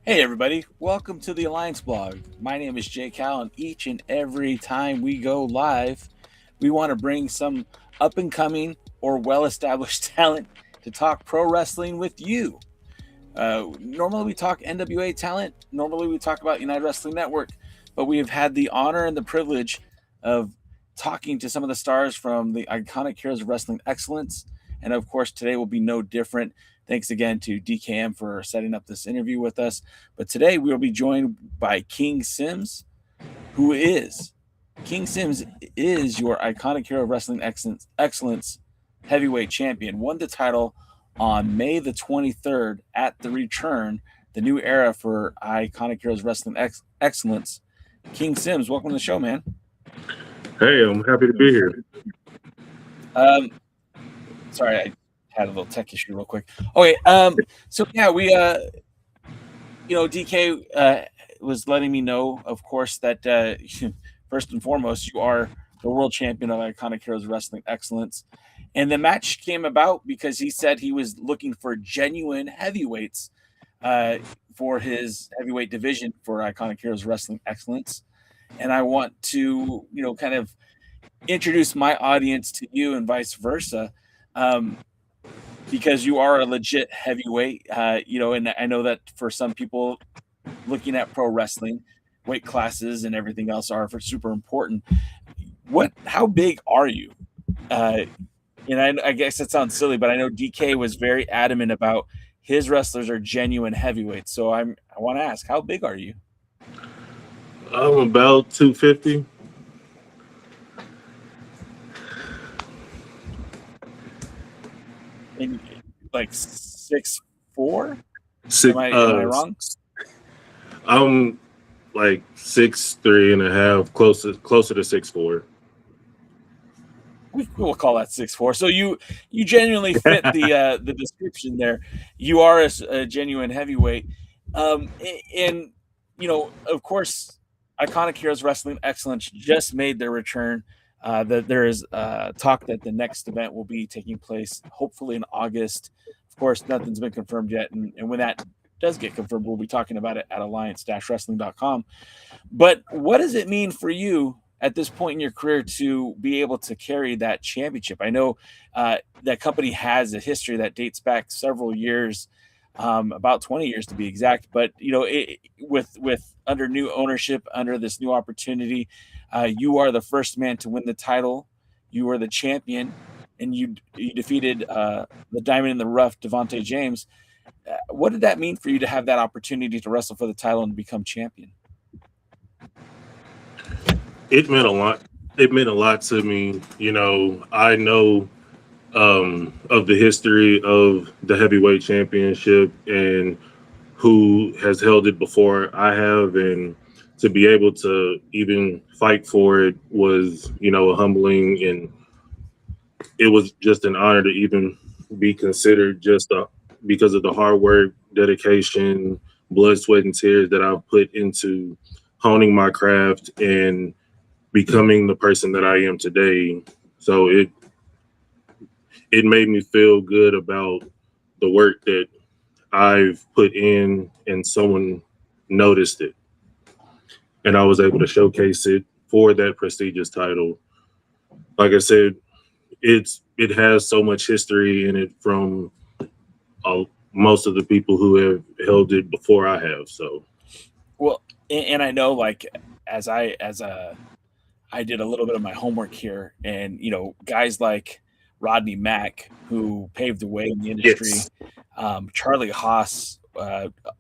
Hey everybody, welcome to the Alliance blog. My name is Jay Cal, and each and every time we go live, we want to bring some up and coming or well established talent to talk pro wrestling with you. Normally we talk NWA talent, normally we talk about United Wrestling Network, but we have had the honor and the privilege of talking to some of the stars from the iconic Heroes of Wrestling Excellence. And of course, today will be no different. Thanks again to DKM for setting up this interview with us. But today we will be joined by King Sims, who is King Sims is your iconic Hero of Wrestling Excellence heavyweight champion. Won the title on May the 23rd at the Return, the new era for iconic Heroes Wrestling Excellence. King Sims, welcome to the show, man. Hey, I'm happy to be here. Sorry, I had a little tech issue real quick. Okay, so yeah, we DK was letting me know, of course, that first and foremost, you are the world champion of Iconic Heroes Wrestling Excellence. And the match came about because he said he was looking for genuine heavyweights for his heavyweight division for Iconic Heroes Wrestling Excellence. And I want to, kind of introduce my audience to you and vice versa. Because you are a legit heavyweight, and I know that for some people looking at pro wrestling, weight classes and everything else are super important. How big are you? And I guess that sounds silly, but I know DK was very adamant about his wrestlers are genuine heavyweights. So I want to ask, how big are you? I'm about 250. And like 6'4"? Six, Am I wrong? I'm like 6'3.5", closer to 6'4". We'll call that 6'4". So you genuinely fit the description there. You are a genuine heavyweight, and of course, Iconic Heroes Wrestling Excellence just made their return. That there is talk that the next event will be taking place hopefully in August. Of course, nothing's been confirmed yet, and when that does get confirmed, we'll be talking about it at alliance-wrestling.com. But what does it mean for you at this point in your career to be able to carry that championship? I know that company has a history that dates back several years, about 20 years to be exact. But with under new ownership, under this new opportunity, you are the first man to win the title. You are the champion, and you defeated the Diamond in the Rough, Devontae James. What did that mean for you to have that opportunity to wrestle for the title and become champion? It meant a lot. It meant a lot to me. I know of the history of the heavyweight championship and who has held it before I have, and to be able to even fight for it was, a humbling, and it was just an honor to even be considered because of the hard work, dedication, blood, sweat, and tears that I've put into honing my craft and becoming the person that I am today. So it made me feel good about the work that I've put in, and someone noticed it. And I was able to showcase it for that prestigious title. Like I said, it has so much history in it from most of the people who have held it before I have. So, well, and I know, like, as I did a little bit of my homework here, and guys like Rodney Mack, who paved the way in the industry, yes. Charlie Haas,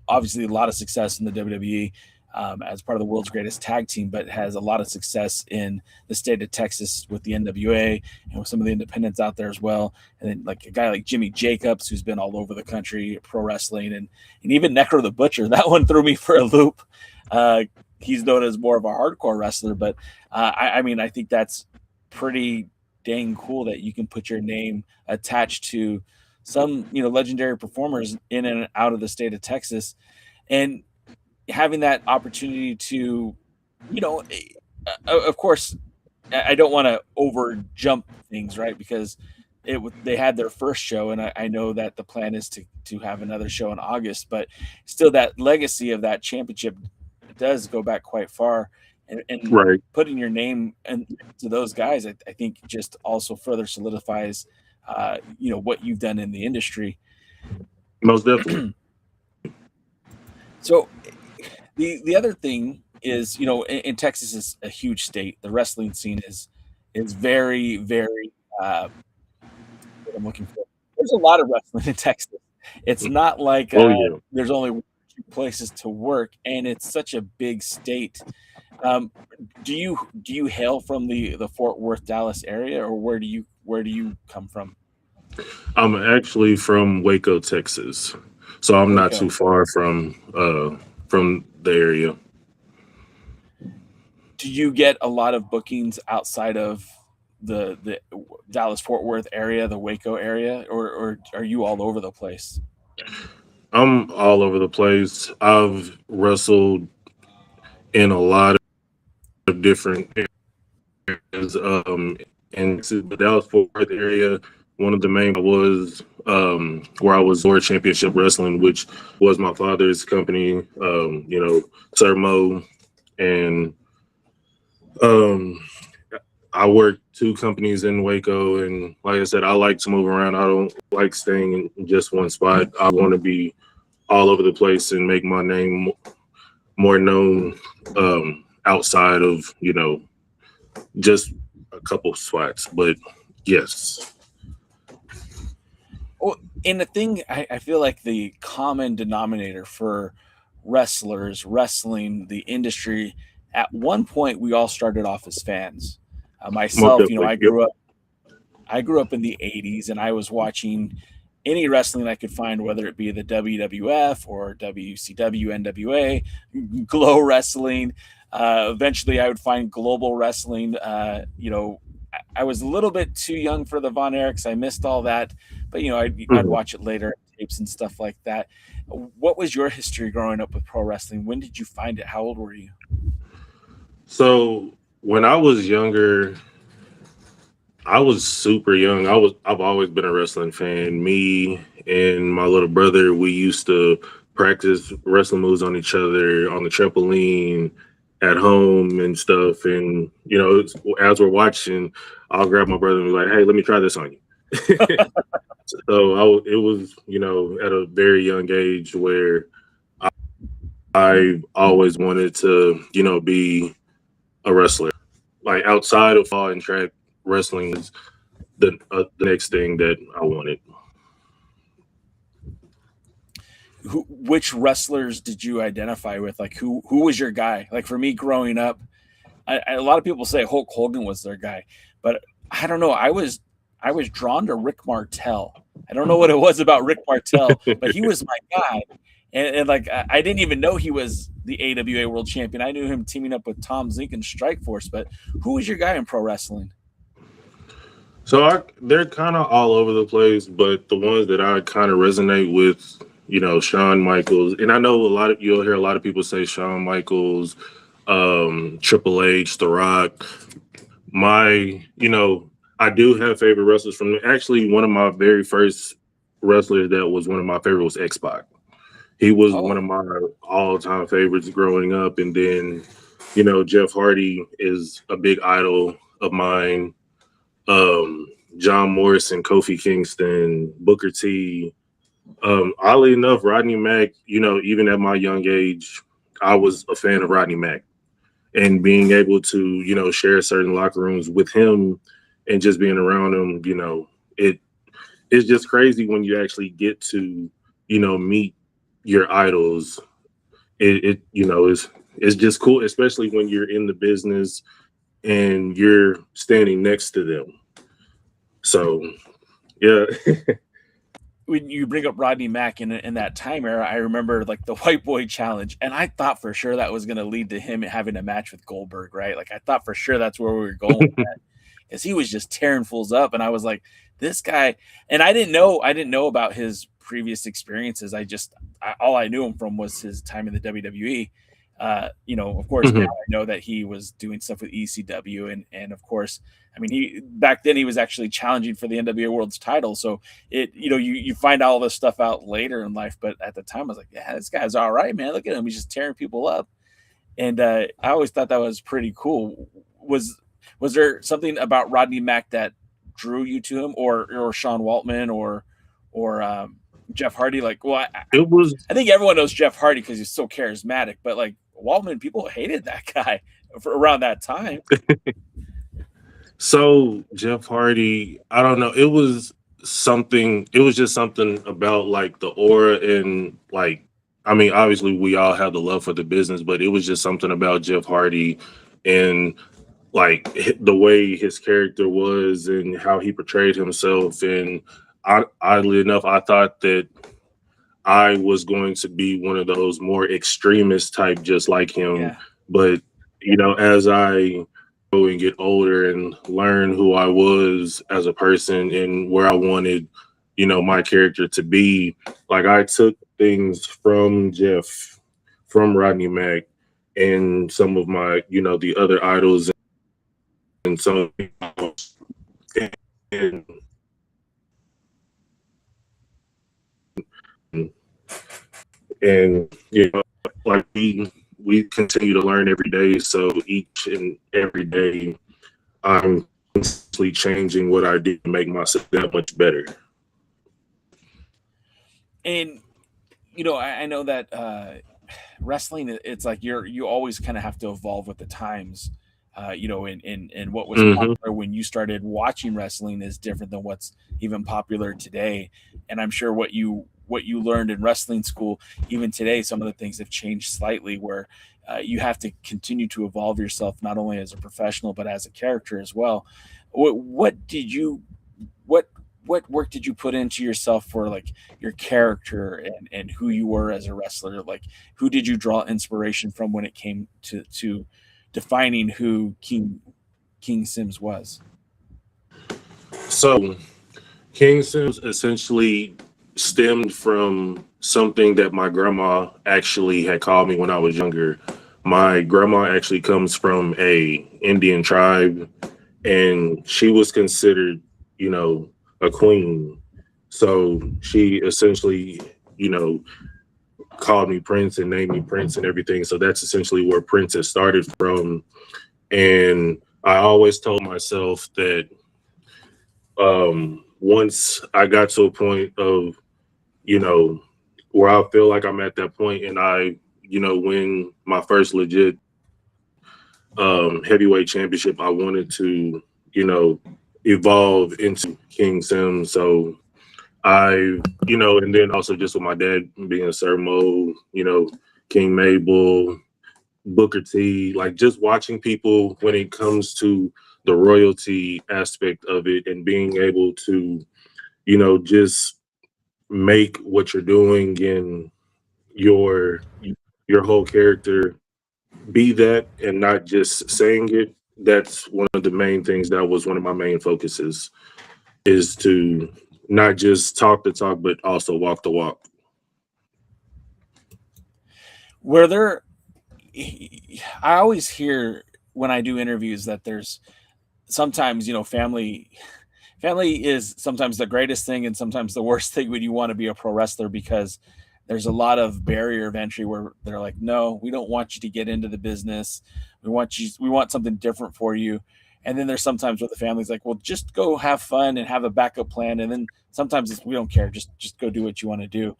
obviously a lot of success in the WWE as part of the world's greatest tag team, but has a lot of success in the state of Texas with the NWA and with some of the independents out there as well. And then like a guy like Jimmy Jacobs, who's been all over the country, pro wrestling, and even Necro the Butcher. That one threw me for a loop. He's known as more of a hardcore wrestler, but I think that's pretty dang cool that you can put your name attached to some, legendary performers in and out of the state of Texas, and having that opportunity to, of course, I don't want to over jump things, right? Because they had their first show, and I know that the plan is to have another show in August, but still that legacy of that championship does go back quite far, and Right. putting your name and to those guys, I think just also further solidifies, what you've done in the industry. Most definitely. So the other thing is, in Texas is a huge state. The wrestling scene is very, very what I'm looking for. There's a lot of wrestling in Texas. It's not like Oh yeah. there's only 2 places to work, and it's such a big state. Um, do you hail from the Fort Worth, Dallas area, or where do you come from? I'm actually from Waco, Texas, so I'm not too Waco. far from the area. Do you get a lot of bookings outside of the Dallas Fort Worth area, the Waco area, or are you all over the place? I'm all over the place. I've wrestled in a lot of different areas. In the Dallas Fort Worth area, one of the main was where I was World Championship Wrestling, which was my father's company. Sir Mo, and um, I worked 2 companies in Waco, and like I said, I like to move around. I don't like staying in just one spot. I want to be all over the place and make my name more known outside of just a couple spots. But yes, Well, and the thing I feel like the common denominator for wrestlers, wrestling, the industry, at one point we all started off as fans. most Myself, definitely. I Yep. grew up in the '80s, and I was watching any wrestling I could find, whether it be the WWF or WCW, NWA, Glow Wrestling. Eventually, I would find Global Wrestling. I was a little bit too young for the Von Erichs. I missed all that, but I'd Mhm. watch it later, tapes and stuff like that. What was your history growing up with pro wrestling? When did you find it? How old were you? So when I was younger, I was super young. I've always been a wrestling fan. Me and my little brother, we used to practice wrestling moves on each other on the trampoline at home and stuff. And as we're watching, I'll grab my brother and be like, "Hey, let me try this on you." So it was at a very young age where I always wanted to be a wrestler. Like outside of fall and track, wrestling is the next thing that I wanted. Which wrestlers did you identify with? Like who was your guy? Like for me growing up, a lot of people say Hulk Hogan was their guy, but I don't know. I was drawn to Rick Martel. I don't know what it was about Rick Martel, but he was my guy. And like I didn't even know he was the AWA World Champion. I knew him teaming up with Tom Zink and Strike Force. But who was your guy in pro wrestling? So they're kind of all over the place, but the ones that I kind of resonate with, Shawn Michaels, and I know you'll hear a lot of people say Shawn Michaels, Triple H, The Rock. My, I do have favorite wrestlers from actually one of my very first wrestlers that was one of my favorite was X-Pac. He was one Oh, of my all-time favorites growing up, and then Jeff Hardy is a big idol of mine. um, John Morrison, Kofi Kingston, Booker T. Oddly enough, Rodney Mack, even at my young age, I was a fan of Rodney Mack. And being able to, share certain locker rooms with him and just being around him, it it's just crazy when you actually get to, meet your idols. It's just cool, especially when you're in the business and you're standing next to them. So yeah. when you bring up Rodney Mack in that time era, I remember like the White Boy Challenge, and I thought for sure that was going to lead to him having a match with Goldberg, right? Like I thought for sure that's where we were going with that, because he was just tearing fools up, and I was like, this guy, and I didn't know about his previous experiences. All I knew him from was his time in the WWE. Of course, now Mhm. I know that he was doing stuff with ECW, and of course, I mean, he back then he was actually challenging for the NWA World's title. So you find all this stuff out later in life, but at the time, I was like, yeah, this guy's all right, man. Look at him, he's just tearing people up, and I always thought that was pretty cool. Was there something about Rodney Mack that drew you to him, or Sean Waltman, or Jeff Hardy? Like, well, It was I think everyone knows Jeff Hardy because he's so charismatic, but like Waltman, people hated that guy for around that time. so Jeff Hardy. I don't know. It was something. It was just something about like the aura and like. I mean, obviously we all have the love for the business, but it was just something about Jeff Hardy and like the way his character was and how he portrayed himself. And oddly enough, I thought that I was going to be one of those more extremist type, just like him. Yeah. But as I go and get older and learn who I was as a person and where I wanted, my character to be, like I took things from Jeff, from Rodney Mack, and some of my, the other idols and some and and like we continue to learn every day, so each and every day I'm constantly changing what I do to make myself that much better. And I know that wrestling, it's like you always kind of have to evolve with the times. And what was Hmm. popular when you started watching wrestling is different than what's even popular today. And I'm sure what you learned in wrestling school, even today, some of the things have changed slightly. Where you have to continue to evolve yourself not only as a professional but as a character as well. What did you what what work did you put into yourself for like your character and who you were as a wrestler? Like, who did you draw inspiration from when it came to defining who King Sims was? So King Sims essentially stemmed from something that my grandma actually had called me when I was younger. My grandma actually comes from a Indian tribe, and she was considered, you know, a queen. So she essentially, you know, called me Prince and named me Prince and everything. So that's essentially where Prince has started from. And I always told myself that once I got to a point of, you know, where I feel like I'm at that point and I, win my first legit heavyweight championship, I wanted to, evolve into King Sim. So and then also just with my dad being Sir Mo, King Mabel, Booker T, like just watching people when it comes to the royalty aspect of it and being able to, just make what you're doing and your your whole character be that and not just saying it. That's one of the main things that was one of my main focuses is to not just talk the talk, but also walk the walk. Were there I always hear when I do interviews that there's sometimes, family is sometimes the greatest thing and sometimes the worst thing when you want to be a pro wrestler, because there's a lot of barrier of entry where they're like, no, we don't want you to get into the business. We want something different for you. And then there's sometimes where the family's like, well, just go have fun and have a backup plan. And then sometimes we don't care. Just go do what you want to do.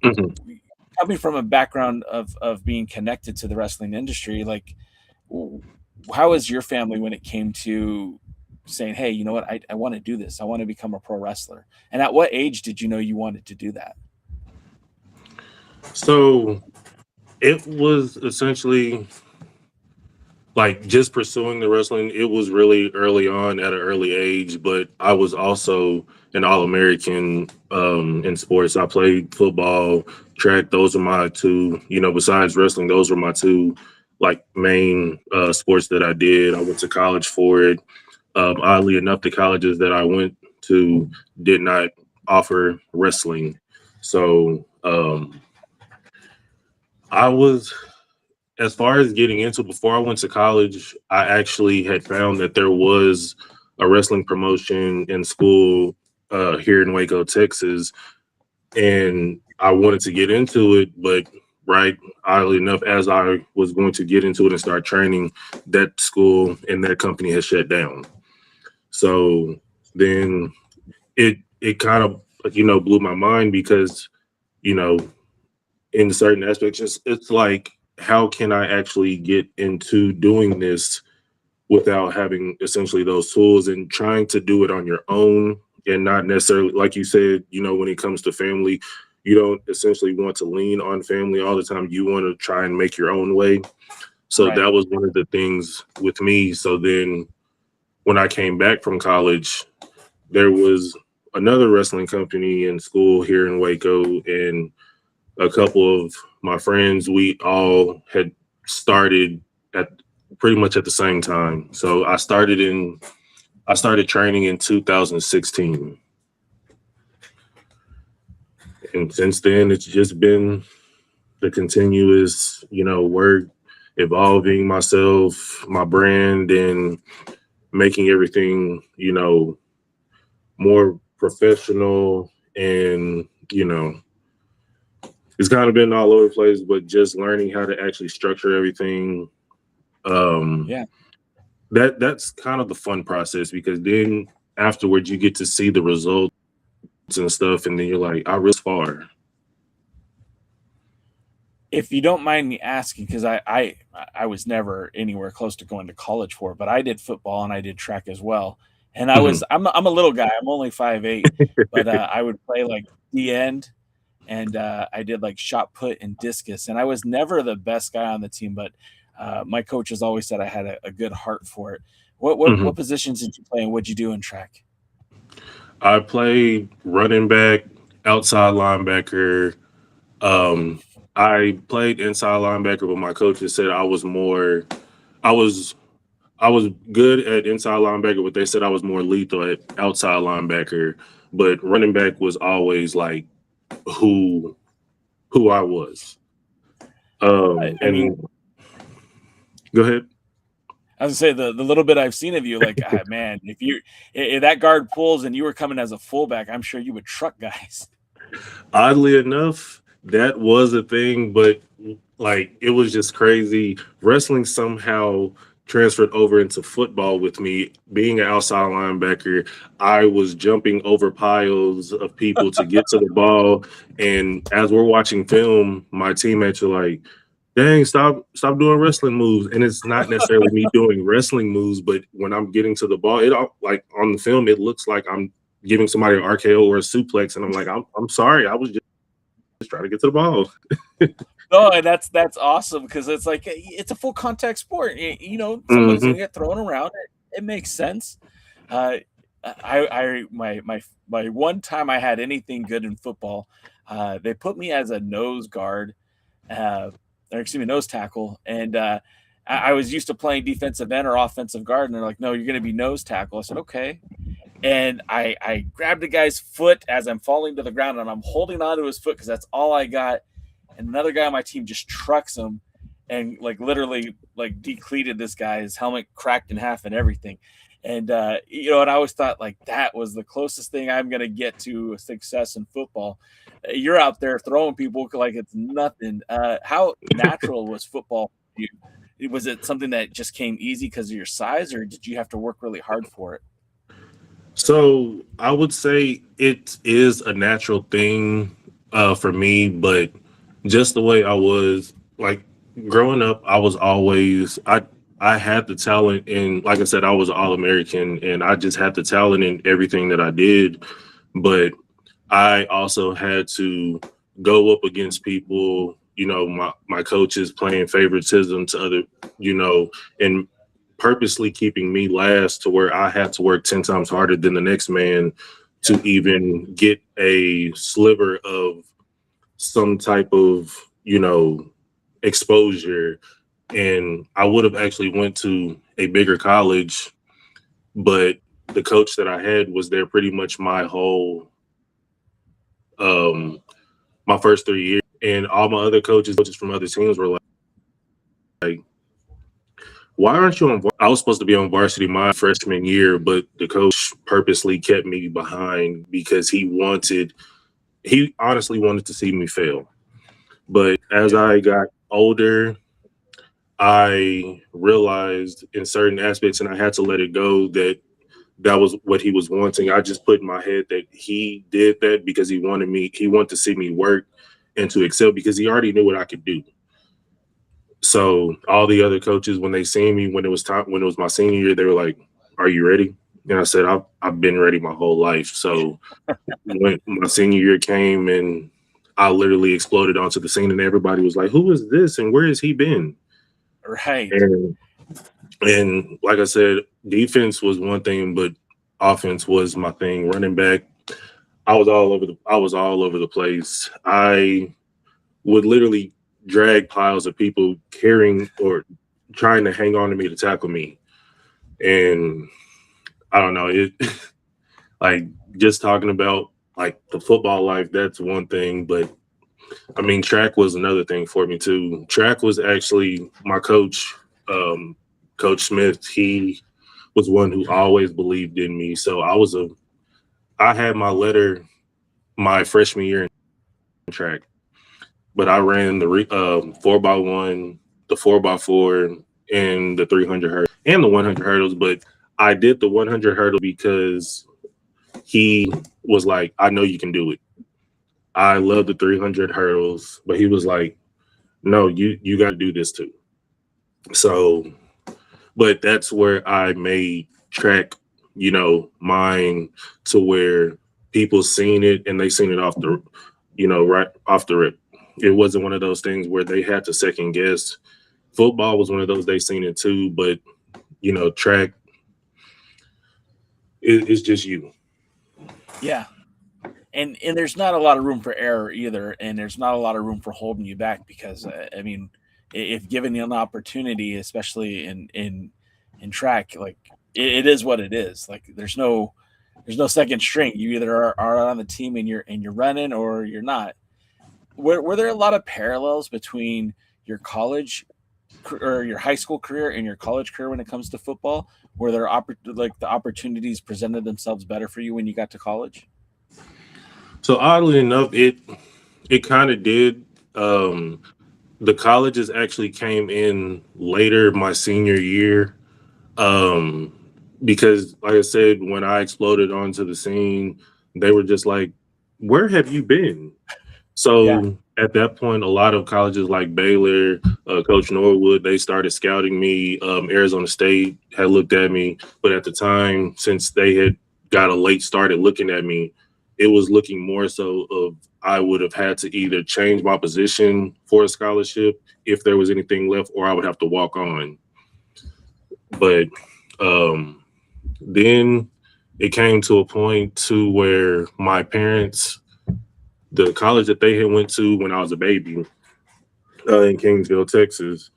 Mhm. Coming from a background of being connected to the wrestling industry, like, how is your family when it came to saying, hey, you know what, I want to do this, I want to become a pro wrestler? And at what age did you know you wanted to do that? So it was essentially like just pursuing the wrestling. It was really early on at an early age, but I was also an All-American in sports. I played football, track. Those are my two, besides wrestling, those were my two like main sports that I did. I went to college for it. Oddly enough, the colleges that I went to did not offer wrestling. So I was as far as getting into, before I went to college, I actually had found that there was a wrestling promotion in school here in Waco, Texas, and I wanted to get into it, but right, oddly enough, as I was going to get into it and start training, that school and that company has shut down. So then it kind of blew my mind because you know in certain aspects it's like, how can I actually get into doing this without having essentially those tools and trying to do it on your own, and not necessarily, like you said, when it comes to family, you don't essentially want to lean on family all the time. You want to try and make your own way. So Right. that was one of the things with me. So then when I came back from college, there was another wrestling company in school here in Waco, and a couple of my friends, we all had started at pretty much at the same time. So I started training in 2016. And since then it's just been the continuous, work, evolving myself, my brand, and making everything, more professional. And, it's kind of been all over the place, but just learning how to actually structure everything. Yeah. That's kind of the fun process, because then afterwards you get to see the results and stuff, and then you're like, I really far. If you don't mind me asking, because I was never anywhere close to going to college for it, but I did football and I did track as well. And Mhm. I'm a little guy. I'm only 5'8", but I would play like the end, and I did like shot put and discus. And I was never the best guy on the team, but my coaches always said I had a good heart for it. What Mhm. positions did you play, and what'd you do in track? I played running back, outside linebacker. Um, I played inside linebacker, but my coaches said I was I was good at inside linebacker, but they said I was more lethal at outside linebacker. But running back was always like who who I was. I mean, And go ahead. I was gonna say the little bit I've seen of you, like, man, if that guard pulls and you were coming as a fullback, I'm sure you would truck guys. Oddly enough, that was a thing, but like it was just crazy. Wrestling somehow transferred over into football with me. Being an outside linebacker, I was jumping over piles of people to get to the ball. And as we're watching film, my teammates are like, dang, stop doing wrestling moves. And it's not necessarily me doing wrestling moves, but when I'm getting to the ball, like on the film, it looks like I'm giving somebody an RKO or a suplex, and I'm like, I'm sorry, I was just trying to get to the ball. No, and that's awesome because it's like it's a full contact sport. Somebody's Hmm. gonna get thrown around. It makes sense. Uh, my one time I had anything good in football, they put me as a nose guard, uh, or excuse me, nose tackle, and I was used to playing defensive end or offensive guard, and they're like, "No, you're going to be nose tackle." I said, "Okay." And I grabbed a guy's foot as I'm falling to the ground, and I'm holding onto his foot because that's all I got. And another guy on my team just trucks him, and like literally like decleated this guy. His helmet cracked in half and everything. And and I always thought like that was the closest thing I'm gonna get to success in football. You're out there throwing people like it's nothing. How natural was football for you? Was it something that just came easy because of your size, or did you have to work really hard for it? So I would say it is a natural thing for me, but just the way I was, like growing up, I had the talent, and like I said, I was All American, and I just had the talent in everything that I did. But I also had to go up against people, my coaches playing favoritism to other, and purposely keeping me last to where I had to work 10 times harder than the next man to even get a sliver of some type of, exposure. And I would have actually went to a bigger college, but the coach that I had was there pretty much um my first 3 years, and all my other coaches from other teams were like, why aren't you on? I was supposed to be on varsity my freshman year, but the coach purposely kept me behind because he honestly wanted to see me fail. But as I got older, I realized in certain aspects, and I had to let it go, that was what he was wanting. I just put in my head that he did that because he wanted to see me work and to excel because he already knew what I could do. So all the other coaches, when they seen me, when it was my senior year, they were like, "Are you ready?" And I said, "I've been ready my whole life." So when my senior year came and I literally exploded onto the scene, and everybody was like, "Who is this? And where has he been?" Right. And like I said, defense was one thing, but offense was my thing. Running back, I was all over the place. I would literally drag piles of people carrying or trying to hang on to me to tackle me. And I don't know, it like just talking about like the football life, that's one thing, but I mean track was another thing for me too. Track was actually my coach, Coach Smith. He was one who always believed in me. So I had my letter my freshman year in track, but I ran the 4x1, the 4x4, and the 300 hurdles and the 100 hurdles. But I did the 100 hurdle because he was like, "I know you can do it." I love the 300 hurdles, but he was like, "No, you got to do this too." So, but that's where I made track, mine, to where people seen it and they seen it off the, right off the rip. It wasn't one of those things where they had to second guess. Football was one of those they seen it too, but track is just you. Yeah. And there's not a lot of room for error either, and there's not a lot of room for holding you back because I mean, if given an opportunity, especially in track, like it is what it is. Like there's no second string. You either are on the team and you're running or you're not. Were there a lot of parallels between your college or your high school career and your college career when it comes to football? Were there like the opportunities presented themselves better for you when you got to college? So oddly enough, it kind of did. The colleges actually came in later my senior year, um, because, like I said, when I exploded onto the scene, they were just like, "Where have you been?" Yeah. So at that point, a lot of colleges like Baylor, Coach Norwood, they started scouting me. Arizona State had looked at me, but at the time, since they had got a late start at looking at me, it was looking more so of I would have had to either change my position for a scholarship if there was anything left, or I would have to walk on. But then it came to a point to where my parents, the college that they had went to when I was a baby, in Kingsville, Texas,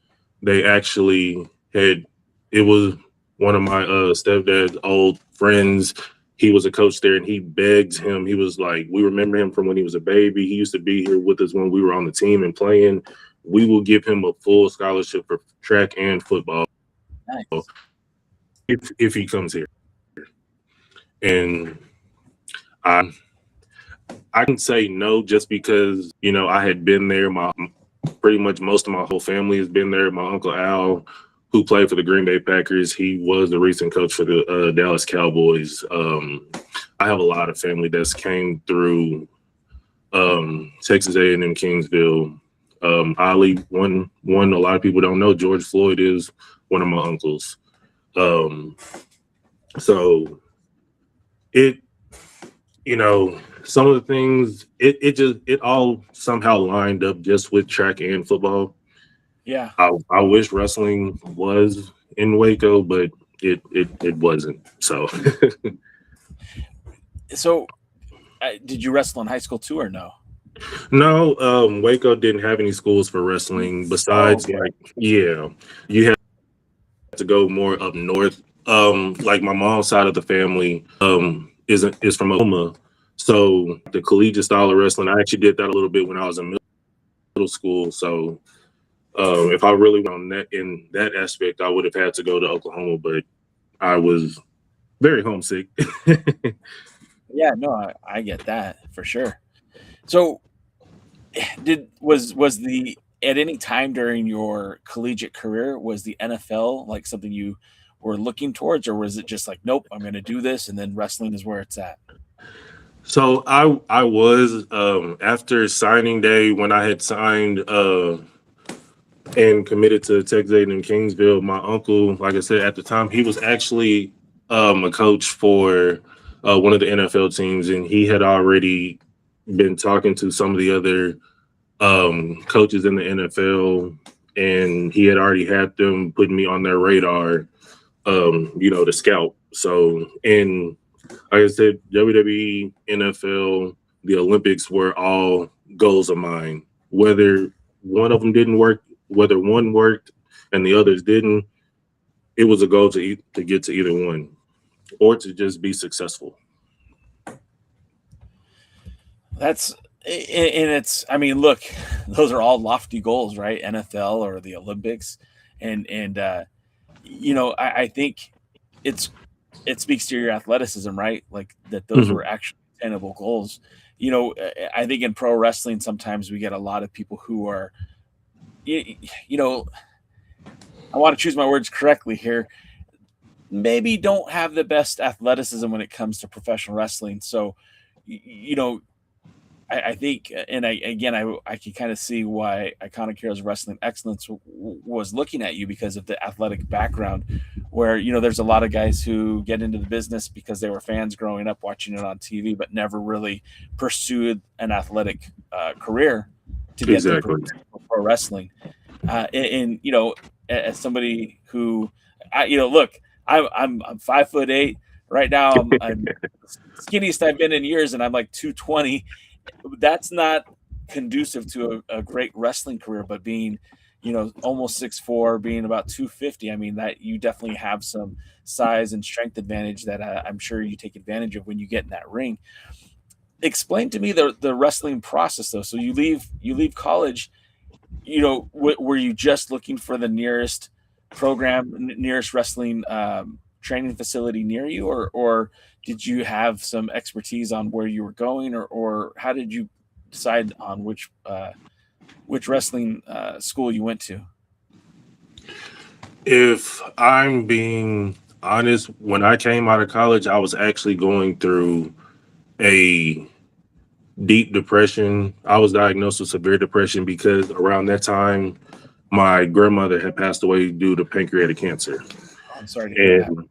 they actually it was one of my stepdad's old friends. He was a coach there, and he begged him. He was like, "We remember him from when he was a baby. He used to be here with us when we were on the team and playing. We will give him a full scholarship for track and football Nice. if he comes here." And I can say no just because I had been there. My pretty much most of my whole family has been there. My uncle Al, who played for the Green Bay Packers, he was the recent coach for the Dallas Cowboys. I have a lot of family that's came through Texas A&M Kingsville. Ali, one a lot of people don't know, George Floyd is one of my uncles. So it, some of the things, it all somehow lined up just with track and football. Yeah. I wish wrestling was in Waco, but it wasn't. So, So, did you wrestle in high school too, or no? no, Waco didn't have any schools for wrestling besides you had to go more up north. Like my mom's side of the family is from Oklahoma, so the collegiate style of wrestling, I actually did that a little bit when I was in middle school. So If I really went on that in that aspect, I would have had to go to Oklahoma, but I was very homesick. Yeah, no, I get that for sure. So was the at any time during your collegiate career, was the NFL like something you were looking towards, or was it just like, nope, I'm gonna do this and then wrestling is where it's at? So I was after signing day when I had signed and committed to Texas A&M Kingsville. My uncle, like I said at the time, he was actually a coach for one of the NFL teams, and he had already been talking to some of the other coaches in the NFL, and he had already had them putting me on their radar, to scout. So, and like I said, WWE, NFL, the Olympics were all goals of mine. Whether one of them didn't work, whether one worked and the others didn't, it was a goal to get to either one or to just be successful. That's and it's I mean, look, those are all lofty goals, right? NFL or the Olympics. I think it's it speaks to your athleticism, right? Like that those Mhm. were actually attainable goals. I think in pro wrestling sometimes we get a lot of people who are you, you know, I want to choose my words correctly here. Maybe don't have the best athleticism when it comes to professional wrestling. So, y- you know, I think, and I can kind of see why Iconic Heroes Wrestling Excellence was looking at you because of the athletic background, where there's a lot of guys who get into the business because they were fans growing up watching it on TV, but never really pursued an athletic career to get them Exactly. prepared for pro wrestling. As somebody who, look, I'm 5'8" right now. I'm skinniest I've been in years, and I'm like 220. That's not conducive to a great wrestling career, but being, almost 6'4", being about 250, I mean, that you definitely have some size and strength advantage that I'm sure you take advantage of when you get in that ring. Explain to me the wrestling process though. So you leave college, were you just looking for the nearest nearest wrestling training facility near you, or did you have some expertise on where you were going, or how did you decide on which wrestling school you went to? If I'm being honest, when I came out of college, I was actually going through a deep depression. I was diagnosed with severe depression because around that time, my grandmother had passed away due to pancreatic cancer. Oh, I'm sorry to hear that. And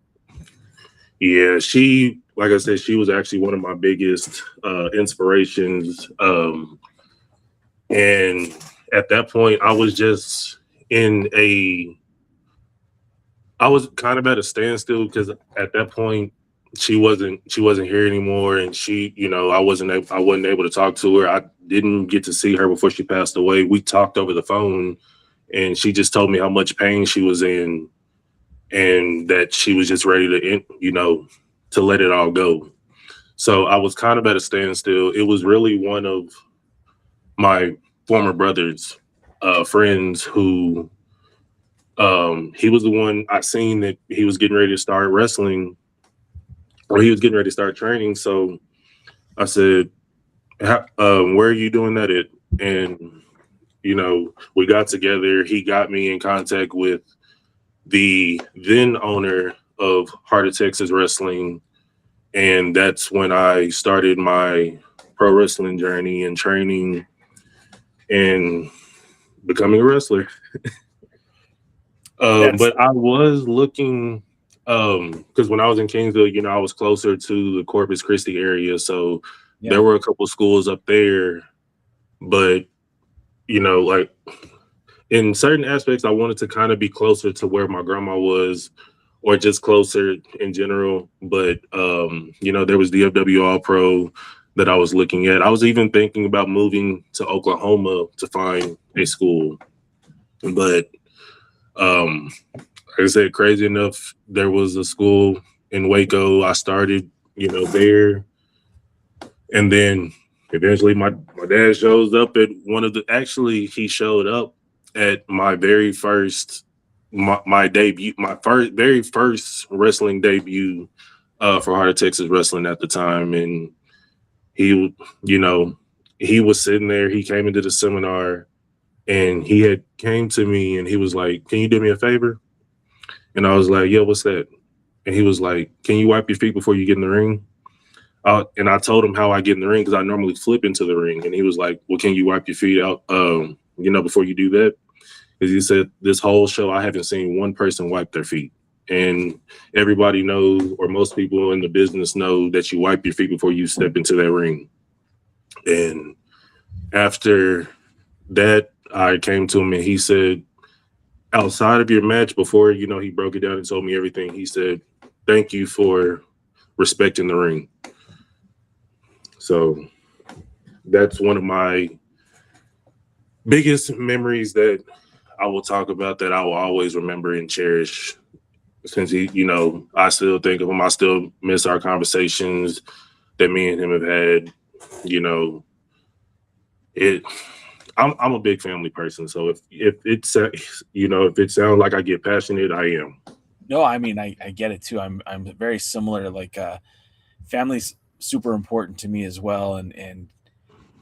yeah, she, like I said, she was actually one of my biggest inspirations. And at that point, in a, I was kind of at a standstill because at that point, she wasn't here anymore, and I wasn't able to talk to her. I didn't get to see her before she passed away. We talked over the phone, and she just told me how much pain she was in, and that she was just ready to let it all go. So I was kind of at a standstill. It was really one of my former brother's friends who he was the one I seen that he was getting ready to start wrestling, or he was getting ready to start training. So I said, where are you doing that at? And we got together. He got me in contact with the then owner of Heart of Texas Wrestling, and that's when I started my pro wrestling journey and training and becoming a wrestler. That's But I was looking, because when I was in Kingsville, I was closer to the Corpus Christi area, so Yeah. there were a couple schools up there. But like in certain aspects, I wanted to kind of be closer to where my grandma was, or just closer in general. But there was DFW All Pro that I was looking at. I was even thinking about moving to Oklahoma to find a school, but like I said, crazy enough, there was a school in Waco. I started, there, and then eventually my dad shows up at one of the. Actually, he showed up at my very first my debut, my very first wrestling debut for Heart of Texas Wrestling at the time, and he, you know, he was sitting there. He came into the seminar, and he had came to me, and he was like, "Can you do me a favor?" And I was like, "Yeah, what's that?" And he was like, "Can you wipe your feet before you get in the ring?" And I told him how I get in the ring because I normally flip into the ring. And he was like, "Well, can you wipe your feet out, before you do that?" Because he said, "This whole show, I haven't seen one person wipe their feet. And everybody knows, or most people in the business know, that you wipe your feet before you step into that ring." And after that, I came to him and he said, outside of your match, before, he broke it down and told me everything, he said, "Thank you for respecting the ring." So that's one of my biggest memories that I will talk about, that I will always remember and cherish. Since I still think of him. I still miss our conversations that me and him have had. You know, it. I'm a big family person, so if it sounds like I get passionate, I am. No, I mean, I get it too. I'm very similar. Like, family's super important to me as well, and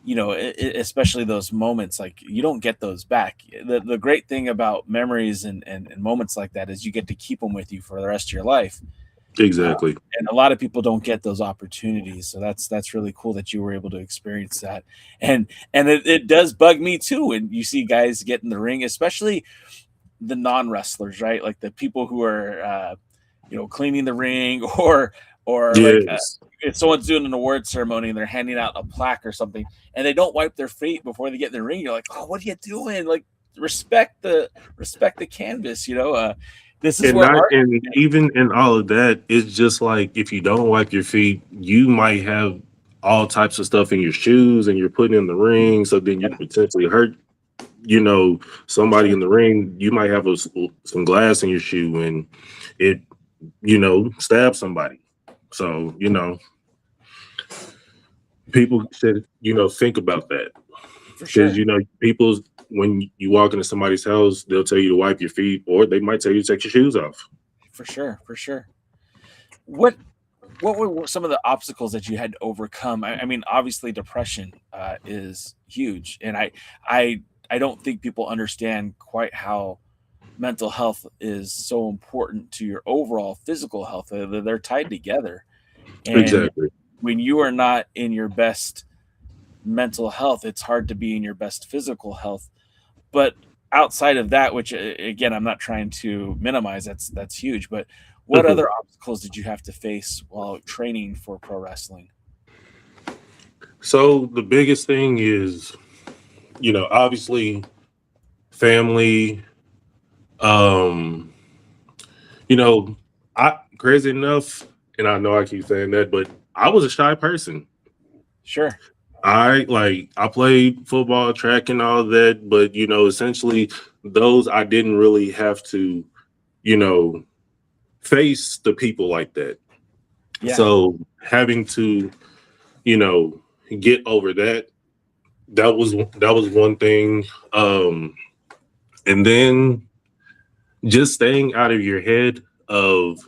especially those moments, like, you don't get those back. The great thing about memories and moments like that is you get to keep them with you for the rest of your life. Exactly. And a lot of people don't get those opportunities, so that's really cool that you were able to experience that. And it does bug me too when you see guys get in the ring, especially the non-wrestlers, right? Like the people who are cleaning the ring, or like, Yes. if someone's doing an award ceremony and they're handing out a plaque or something and they don't wipe their feet before they get in the ring, you're like, "Oh, what are you doing? Like, respect the canvas, this is And where not art." and even in all of that, it's just like, if you don't wipe your feet, you might have all types of stuff in your shoes, and you're putting in the ring, so then you Yeah, could potentially hurt, somebody sure. in the ring. You might have some glass in your shoe, and it, stab somebody. So, people should, think about that. For Because, sure. people, when you walk into somebody's house, they'll tell you to wipe your feet, or they might tell you to take your shoes off. For sure. For sure. What what were some of the obstacles that you had to overcome? I mean, obviously, depression is huge, and I don't think people understand quite how mental health is so important to your overall physical health. They're tied together, and Exactly. when you are not in your best mental health, it's hard to be in your best physical health. But outside of that, which, again, I'm not trying to minimize, that's huge. But what Mhm. other obstacles did you have to face while training for pro wrestling? So the biggest thing is, obviously family. Um, you know, I crazy enough, and I know I keep saying that, but I was a shy person. Sure. I played football, track, and all that, but essentially those I didn't really have to, you know, face the people like that. Yeah. So having to, you know, get over that, that was one thing. And then just staying out of your head of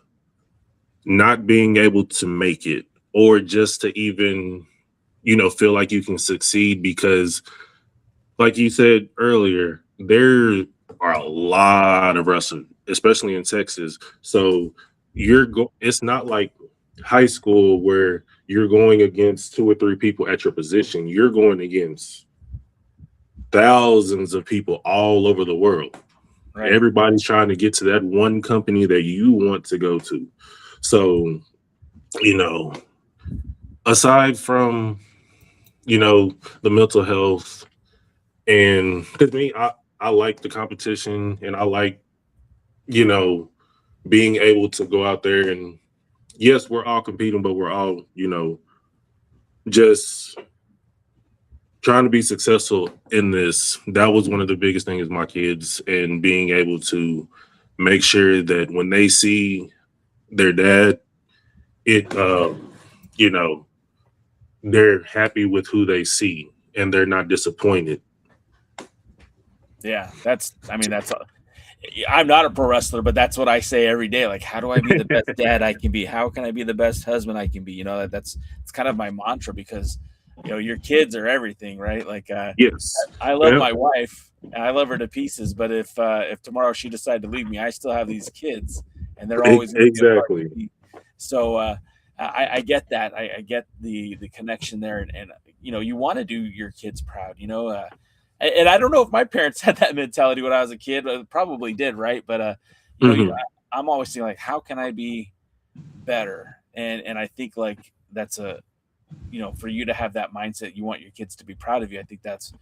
not being able to make it, or just to even, feel like you can succeed, because like you said earlier, there are a lot of wrestlers, especially in Texas. So it's not like high school where you're going against two or three people at your position. You're going against thousands of people all over the world. Right. Everybody's trying to get to that one company that you want to go to. So, you know, aside from, the mental health, and because me, I like the competition, and I like, you know, being able to go out there, and yes, we're all competing, but we're all, just trying to be successful in this. That was one of the biggest things, my kids, and being able to make sure that when they see their dad, it you know they're happy with who they see, and they're not disappointed. Yeah, I mean, I'm not a pro wrestler, but that's what I say every day. Like, how do I be the best dad I can be? How can I be the best husband I can be? You know, that's it's kind of my mantra because, your kids are everything, right? Like, Yes. I love Yep. my wife and I love her to pieces, but if tomorrow she decided to leave me, I still have these kids, and they're always going to be a part Exactly. of me. So I get that. I get the connection there, and you want to do your kids proud. And I don't know if my parents had that mentality when I was a kid. Probably did, right? But Hmm. I'm always thinking like, how can I be better? And I think like that's for you to have that mindset, you want your kids to be proud of you. I think that's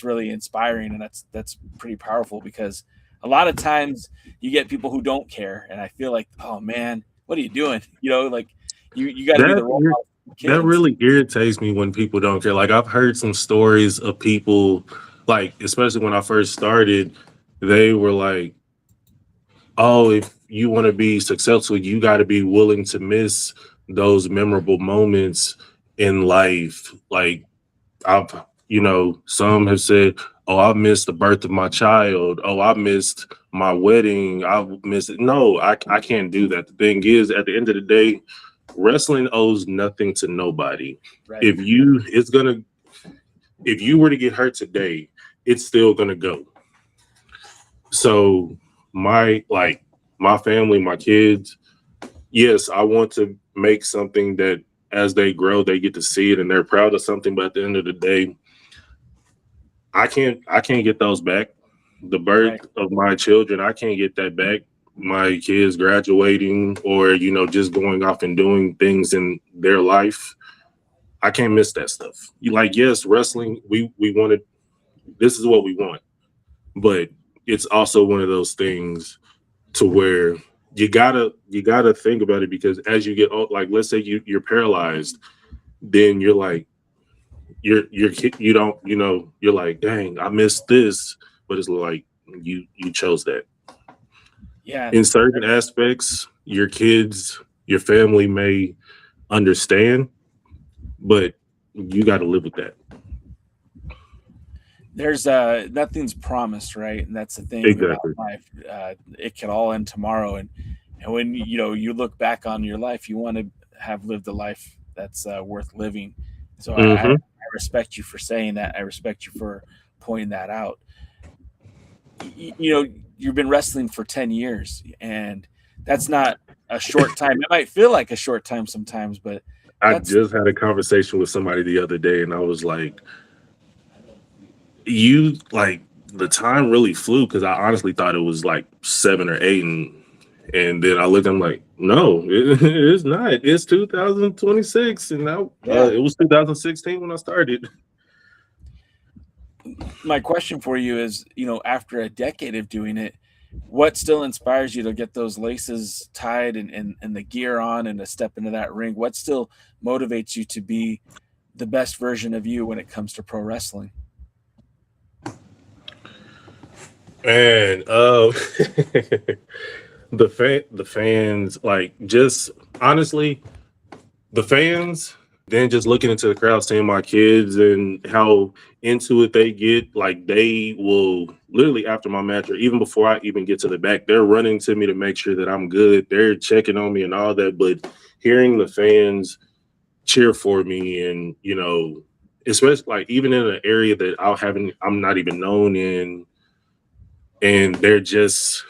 really inspiring, and that's pretty powerful because a lot of times you get people who don't care, and I feel like, oh man, what are you doing? Like you got to be That the role model for that kids. really irritates me when people don't care. Like I've heard some stories of people, like especially when I first started, they were like, "Oh, if you want to be successful, you got to be willing to miss those memorable moments in life." Like I've, some have said, "Oh, I missed the birth of my child. Oh, I missed my wedding. I missed it." No, I can't do that. The thing is, at the end of the day, wrestling owes nothing to nobody. Right. If you were to get hurt today, it's still gonna go. So my family, my kids, yes, I want to make something that as they grow, they get to see it and they're proud of something. But at the end of the day, I can't get those back. The birth Right. of my children, I can't get that back. My kids graduating or just going off and doing things in their life, I can't miss that stuff. You like, yes, wrestling, we wanted, this is what we want, but it's also one of those things to where you gotta think about it because as you get old, like let's say you're paralyzed, then you're like you don't you're like, dang, I missed this, but it's like you chose that. Yeah. In certain aspects, your kids, your family may understand, but you got to live with that. There's nothing's promised, right? And that's the thing about Exactly. life. It could all end tomorrow, and when you look back on your life, you want to have lived a life that's worth living. So I Hmm. respect you for saying that. I respect you for pointing that out. You've been wrestling for 10 years, and that's not a short time. It might feel like a short time sometimes, but I that's just had a conversation with somebody the other day, and I was like, you like the time really flew because I honestly thought it was like 7 or 8, and then I looked, I'm like, no, it's not. It's 2026, and now yeah. it was 2016 when I started. My question for you is, after a decade of doing it, what still inspires you to get those laces tied and the gear on and to step into that ring? What still motivates you to be the best version of you when it comes to pro wrestling? And the fans, like, just honestly, the fans, then just looking into the crowd, seeing my kids and how into it they get, like they will literally after my match or even before I even get to the back, they're running to me to make sure that I'm good. They're checking on me and all that. But hearing the fans cheer for me and especially like even in an area that I'm not even known in, and they're just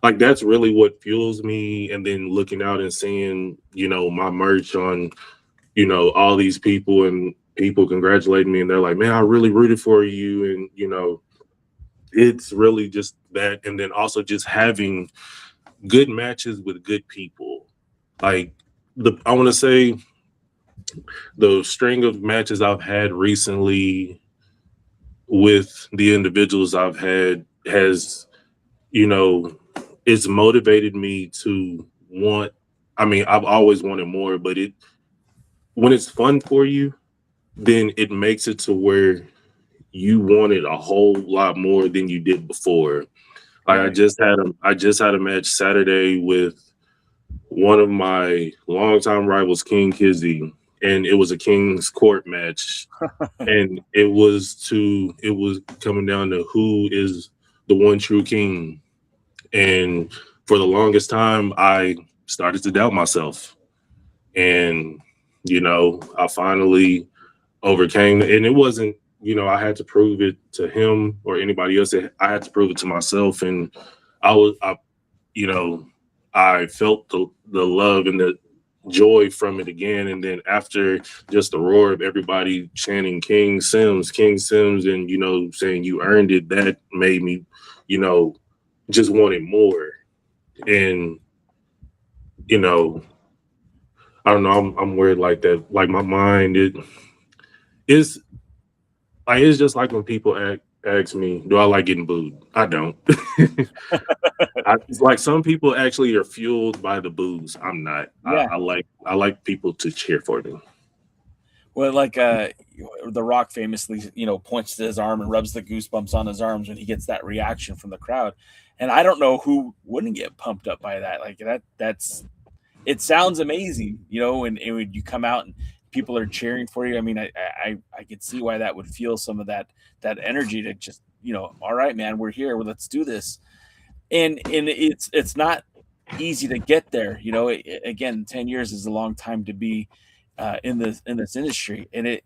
like that's really what fuels me. And then looking out and seeing my merch on all these people and people congratulating me and they're like, man, I really rooted for you. And, it's really just that. And then also just having good matches with good people. Like I want to say the string of matches I've had recently with the individuals I've had has, you know, it's motivated me to want, I mean, I've always wanted more, but when it's fun for you, then it makes it to where you wanted a whole lot more than you did before. Like Right. I just had a match Saturday with one of my longtime rivals, King Kizzy, and it was a King's Court match, and it was coming down to who is the one true king. And for the longest time, I started to doubt myself, and I finally overcame it. And it wasn't, I had to prove it to him or anybody else. I had to prove it to myself, and I felt the love and the joy from it again. And then after just the roar of everybody chanting King Sims, and saying you earned it, that made me, just wanted more. And I don't know, I'm weird like that. Like my mind, it's just like when people ask me, do I like getting booed? I don't. It's like some people actually are fueled by the boos. I'm not. Yeah. I like people to cheer for me. Well, like The Rock famously, points to his arm and rubs the goosebumps on his arms when he gets that reaction from the crowd. And I don't know who wouldn't get pumped up by that. Like it sounds amazing, and when you come out and people are cheering for you. I mean, I could see why that would feel some of that energy to just, all right, man, we're here. Well, let's do this. And it's not easy to get there. Again, 10 years is a long time to be in this industry, and it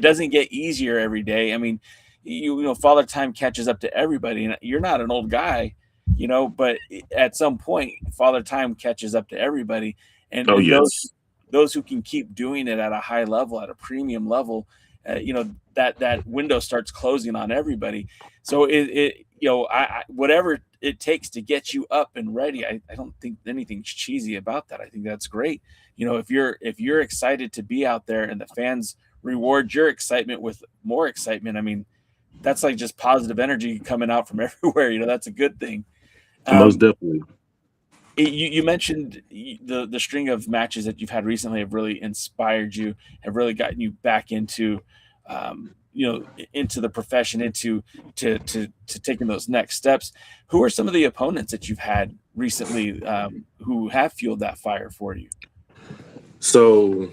doesn't get easier every day. I mean, Father Time catches up to everybody, and you're not an old guy, but at some point, Father Time catches up to everybody, and those who can keep doing it at a high level, at a premium level, that window starts closing on everybody. So whatever it takes to get you up and ready, I don't think anything's cheesy about that. I think that's great. If you're excited to be out there and the fans reward your excitement with more excitement, I mean, that's like just positive energy coming out from everywhere. That's a good thing. Most definitely. You mentioned the string of matches that you've had recently have really inspired you, have really gotten you back into, into the profession, into taking those next steps. Who are some of the opponents that you've had recently who have fueled that fire for you? So,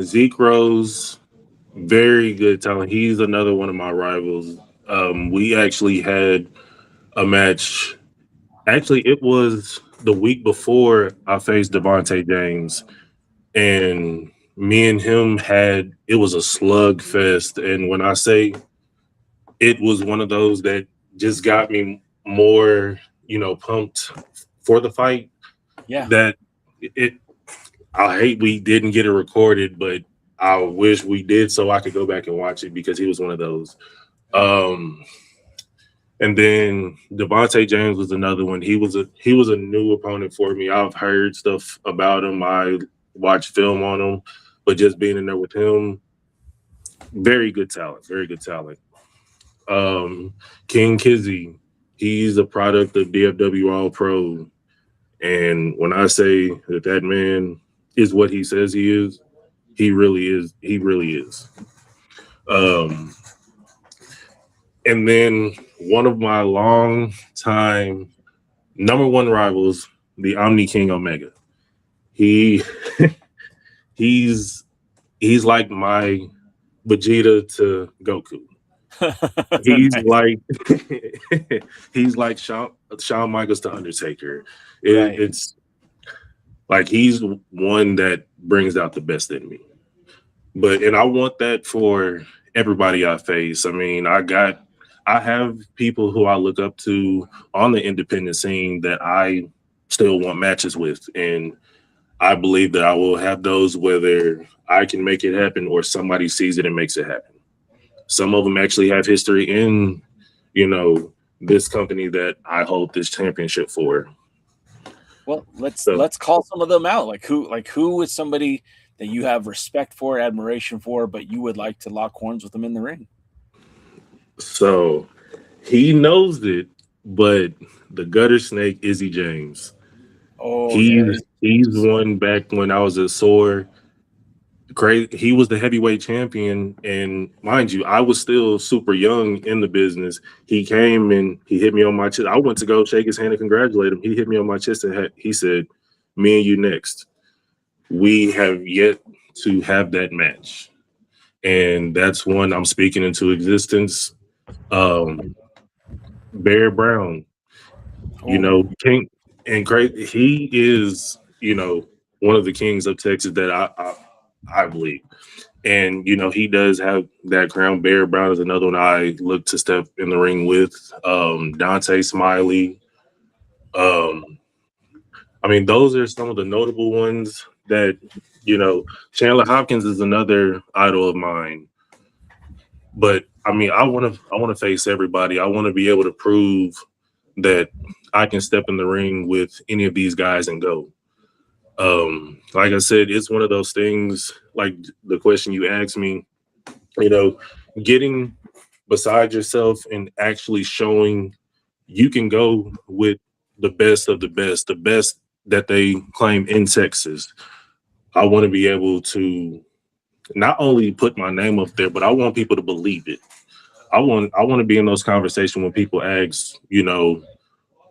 Zeke Rose, very good talent. He's another one of my rivals. We actually had a match. Actually, it was the week before I faced Devontae James, and me and him it was a slugfest. And when I say it was one of those that just got me more, pumped for the fight. Yeah. That I hate we didn't get it recorded, but I wish we did so I could go back and watch it, because he was one of those. And then Devontae James was another one. He was a new opponent for me. I've heard stuff about him. I watched film on him, but just being in there with him, very good talent. Very good talent. King Kizzy, he's a product of DFW All Pro. And when I say that man is what he says he is, he really is. He really is. And then one of my long time number one rivals, the Omni King Omega. He's like my Vegeta to Goku. He's like Shawn Michaels to Undertaker. It's like he's one that brings out the best in me. And I want that for everybody I face. I mean, I have people who I look up to on the independent scene that I still want matches with. And I believe that I will have those whether I can make it happen or somebody sees it and makes it happen. Some of them actually have history in, this company that I hold this championship for. Well, let's call some of them out. Like who is somebody that you have respect for, admiration for, but you would like to lock horns with them in the ring? So he knows it, but the gutter snake, Izzy James. Oh, he's one back when I was a sore. Crazy. He was the heavyweight champion, and mind you, I was still super young in the business. He came and he hit me on my chest. I went to go shake his hand and congratulate him. He hit me on my chest and he said, "Me and you next." we have yet to have that match. And that's one I'm speaking into existence. Um, Bear Brown, you Oh, know, King and great. He is, you know, one of the kings of Texas that I believe. And you know, he does have that crown. Bear Brown is another one I look to step in the ring with. Dante Smiley. Um, I mean, those are some of the notable ones that, you know, Chandler Hopkins is another idol of mine. But I mean, I want to face everybody. I want to be able to prove that I can step in the ring with any of these guys and go. Like I said, it's one of those things, like the question you asked me, you know, getting beside yourself and actually showing you can go with the best that they claim in Texas. I want to be able to not only put my name up there, but I want people to believe it. I want to be in those conversations when people ask, you know,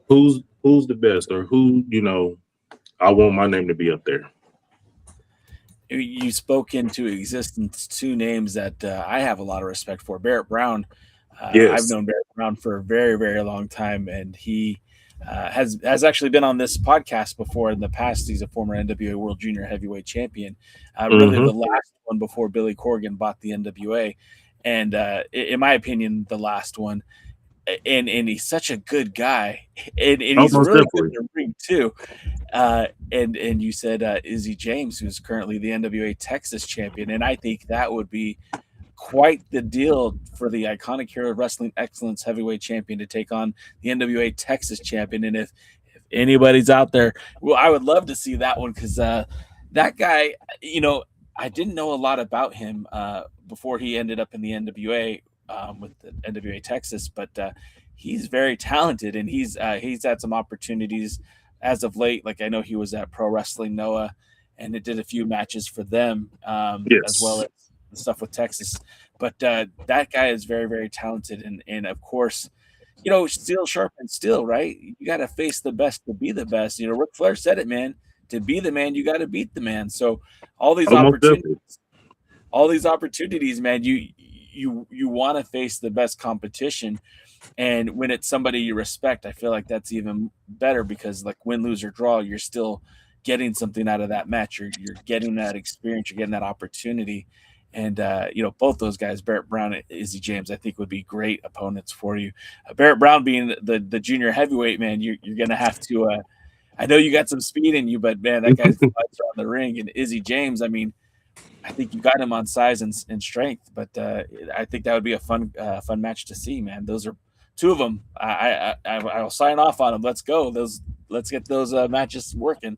who's the best or who, you know, I want my name to be up there. you spoke into existence two names that I have a lot of respect for. Barrett Brown. I've Yes. known Barrett Brown for a very, very long time, and he has actually been on this podcast before in the past. He's a former NWA World Junior Heavyweight Champion. Really, Mm-hmm. the last one before Billy Corgan bought the NWA, and in my opinion, the last one. And he's such a good guy, and he's Almost really good definitely. in the ring too. And you said Izzy James, who's currently the NWA Texas champion, and I think that would be quite the deal for the Iconic Hero Wrestling Excellence Heavyweight Champion to take on the NWA Texas champion. And if anybody's out there, well, I would love to see that one because that guy, I didn't know a lot about him before he ended up in the NWA with the NWA Texas, but he's very talented and he's had some opportunities as of late. Like I know he was at Pro Wrestling Noah and it did a few matches for them as well Yes. as the stuff with Texas. But that guy is very, very talented. And of course, steel sharpens steel, right? You got to face the best to be the best. Ric Flair said it, man. To be the man, you got to beat the man. So all these Almost definitely. opportunities, man, you want to face the best competition. And when it's somebody you respect, I feel like that's even better because like win, lose, or draw, you're still getting something out of that match. You're getting that experience, you're getting that opportunity. And both those guys, Barrett Brown and Izzy James, I think would be great opponents for you. Barrett Brown being the junior heavyweight, man, you're gonna have to I know you got some speed in you, but man, that guy's fights around the ring. And Izzy James, I mean, I think you got him on size and strength, but I think that would be a fun match to see, man. Those are two of them. I'll sign off on them. Let's go. Let's get those matches working.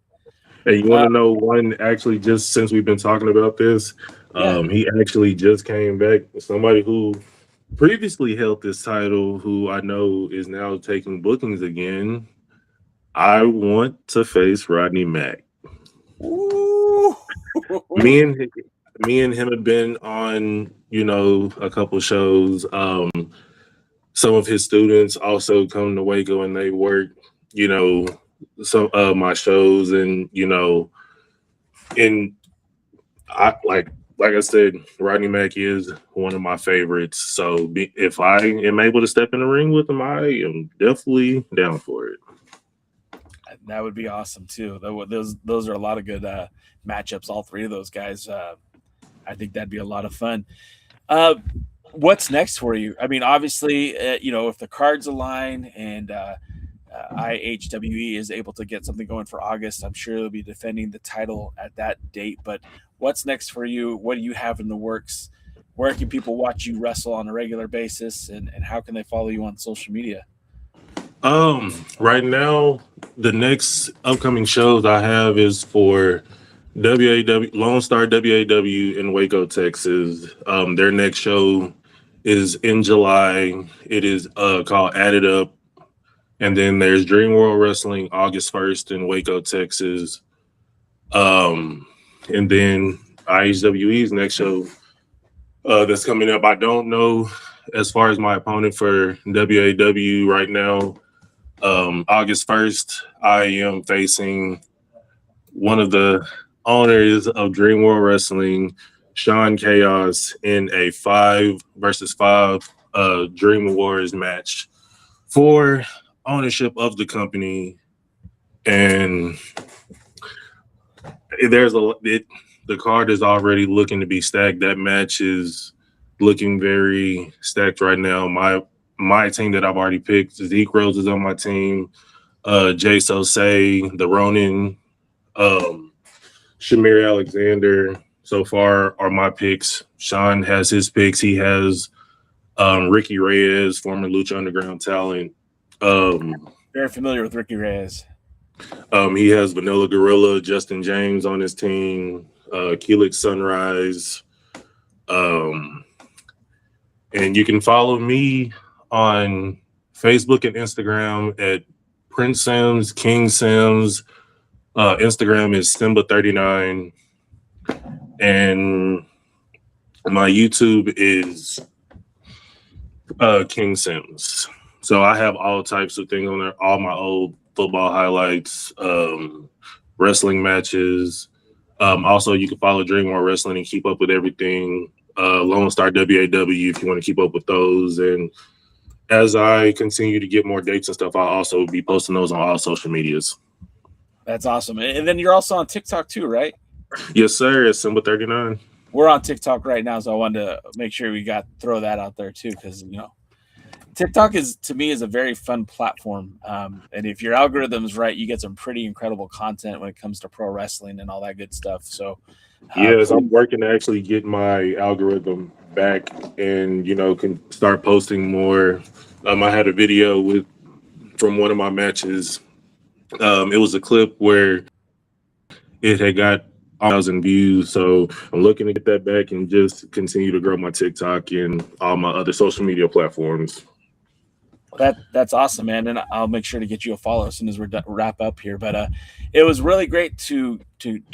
Hey, you want Uh, to know one actually, just since we've been talking about this, yeah. he actually just came back. Somebody who previously held this title, who I know is now taking bookings again. I want to face Rodney Mack. Ooh. Me and me and him have been on, you know, a couple shows. Some of his students also come to Waco and they work, you know, some of my shows, and you know, and I like I said, Rodney Mack is one of my favorites. So if I am able to step in the ring with him, I am definitely down for it. That would be awesome too. Those are a lot of good matchups. All three of those guys. I think that'd be a lot of fun. Uh, what's next for you? I mean, obviously, if the cards align and IHWE is able to get something going for August, I'm sure they'll be defending the title at that date. But what's next for you? What do you have in the works? Where can people watch you wrestle on a regular basis, and how can they follow you on social media? Right now, the next upcoming shows I have is for WAW Lone Star WAW in Waco, Texas. Their next show is in July. It is called Added Up. And then there's Dream World Wrestling August 1st in Waco, Texas. And then IHWE's next show that's coming up. I don't know as far as my opponent for WAW right now. August 1st, I am facing one of the owners of Dream World Wrestling, Sean Chaos, in a 5 versus 5 Dream Awards match for ownership of the company. And the card is already looking to be stacked. That match is looking very stacked right now. My team that I've already picked, Zeke Rose is on my team. Jay Sosei, the Ronin, Shamir Alexander so far are my picks. Sean has his picks. He has Ricky Reyes, former Lucha Underground talent. Very familiar with Ricky Reyes. He has Vanilla Gorilla, Justin James on his team, Keelix Sunrise. And you can follow me on Facebook and Instagram at Prince Sims, King Sims. Instagram is Simba39. And my YouTube is King Sims. So I have all types of things on there, all my old football highlights, wrestling matches. Also, you can follow Dream World Wrestling and keep up with everything. Lone Star WAW if you want to keep up with those. And as I continue to get more dates and stuff, I'll also be posting those on all social medias. That's awesome. And then you're also on TikTok too, right? Yes, sir. It's Simba39. We're on TikTok right now, so I wanted to make sure we throw that out there too, because TikTok to me is a very fun platform. And if your algorithm's right, you get some pretty incredible content when it comes to pro wrestling and all that good stuff. So yes, I'm working to actually get my algorithm back and, can start posting more. I had a video from one of my matches. It was a clip where it had got 1,000 views. So I'm looking to get that back and just continue to grow my TikTok and all my other social media platforms. That's awesome, man. And I'll make sure to get you a follow as soon as we wrap up here. But it was really great to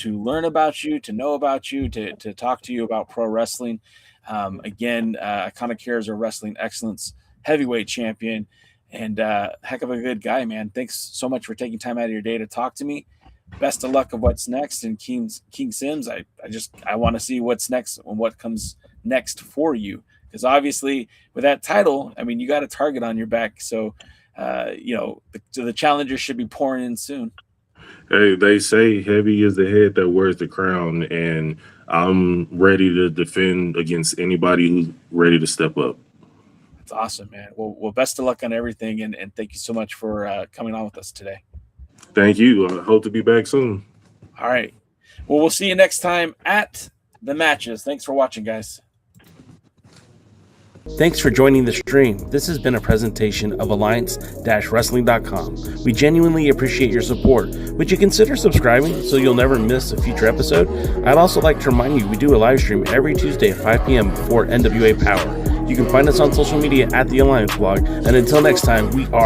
learn about you, to know about you, to talk to you about pro wrestling. Again, Iconic Heroes are Wrestling Excellence Heavyweight Champion, and heck of a good guy, man. Thanks so much for taking time out of your day to talk to me. Best of luck of what's next. And King Sims, I want to see what's next and what comes next for you. Because obviously, with that title, I mean, you got a target on your back. So, the challengers should be pouring in soon. Hey, they say heavy is the head that wears the crown, and I'm ready to defend against anybody who's ready to step up. That's awesome, man. Well, best of luck on everything, and thank you so much for coming on with us today. Thank you. I hope to be back soon. All right. Well, we'll see you next time at the matches. Thanks for watching, guys. Thanks for joining the stream. This has been a presentation of Alliance-Wrestling.com. We genuinely appreciate your support. Would you consider subscribing so you'll never miss a future episode? I'd also like to remind you we do a live stream every Tuesday at 5 p.m. before NWA Power. You can find us on social media at the Alliance blog. And until next time, we are